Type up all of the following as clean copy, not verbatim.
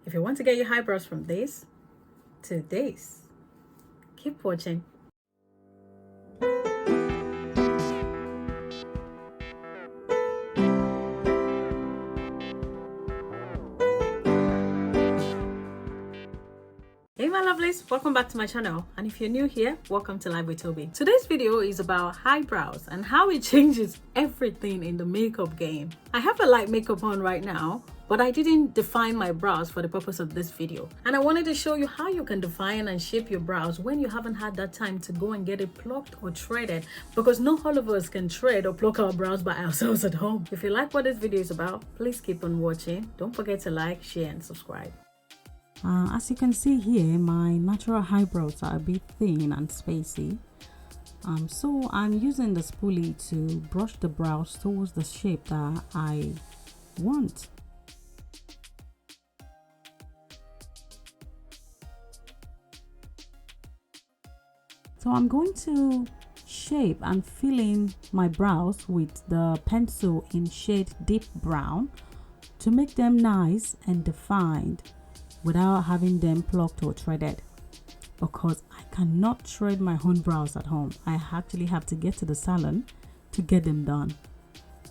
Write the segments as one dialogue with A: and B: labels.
A: If you want to get your eyebrows from this to this, keep watching. Hey my lovelies, welcome back to my channel, and if you're new here, welcome to Live with Toby. Today's video is about eyebrows and how it changes everything in the makeup game. I have a light makeup on right now, but I didn't define my brows for the purpose of this video, and I wanted to show you how you can define and shape your brows when you haven't had that time to go and get it plucked or threaded, because not all of us can thread or pluck our brows by ourselves at home. If you like what this video is about, please keep on watching. Don't forget to like, share and subscribe.
B: As you can see here, my natural eyebrows are a bit thin and spacey. So I'm using the spoolie to brush the brows towards the shape that I want. So I'm going to shape and fill in my brows with the pencil in shade deep brown to make them nice and defined without having them plucked or threaded, because I cannot thread my own brows at home. I actually have to get to the salon to get them done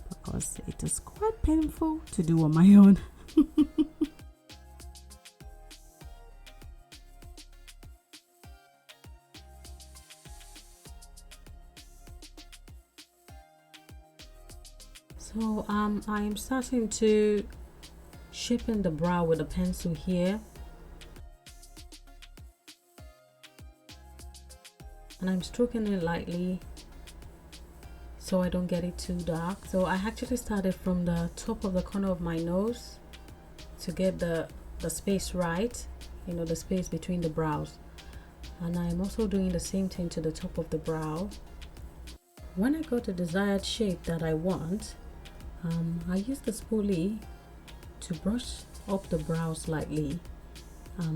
B: because it is quite painful to do on my own. So I'm starting to shape in the brow with a pencil here, and I'm stroking it lightly so I don't get it too dark. So I actually started from the top of the corner of my nose to get the space right, you know, the space between the brows, and I'm also doing the same thing to the top of the brow. When I got the desired shape that I want, I use the spoolie to brush up the brows slightly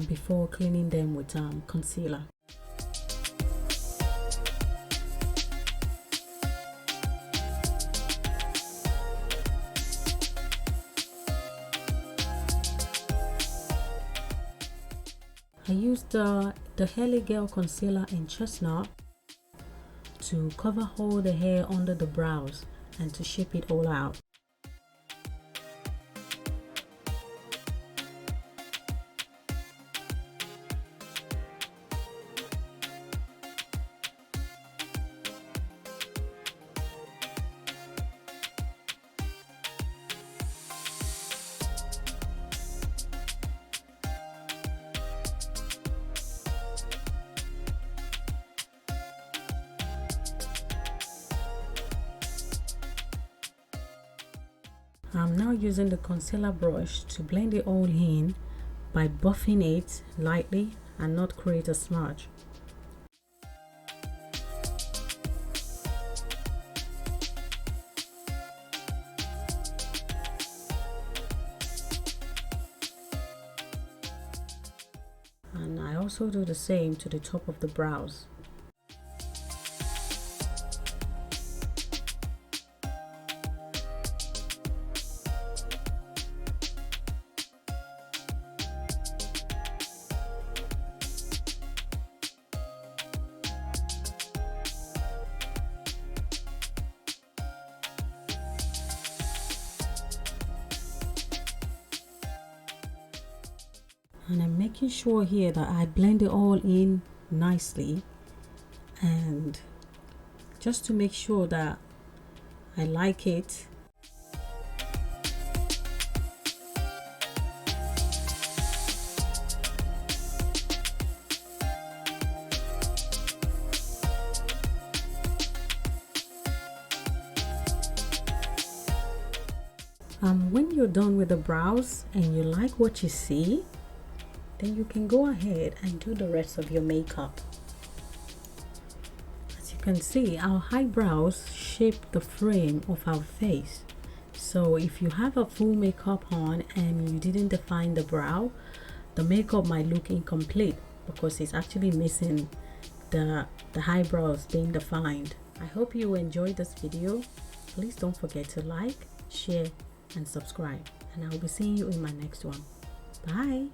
B: before cleaning them with concealer. I used the Hailey Girl concealer in Chestnut to cover all the hair under the brows and to shape it all out. I'm now using the concealer brush to blend it all in by buffing it lightly and not create a smudge. And I also do the same to the top of the brows. And I'm making sure here that I blend it all in nicely, and just to make sure that I like it. When you're done with the brows and you like what you see, then you can go ahead and do the rest of your makeup. As you can see, our eyebrows shape the frame of our face. So if you have a full makeup on and you didn't define the brow, the makeup might look incomplete because it's actually missing the eyebrows being defined. I hope you enjoyed this video. Please don't forget to like, share and subscribe, and I'll be seeing you in my next one. Bye.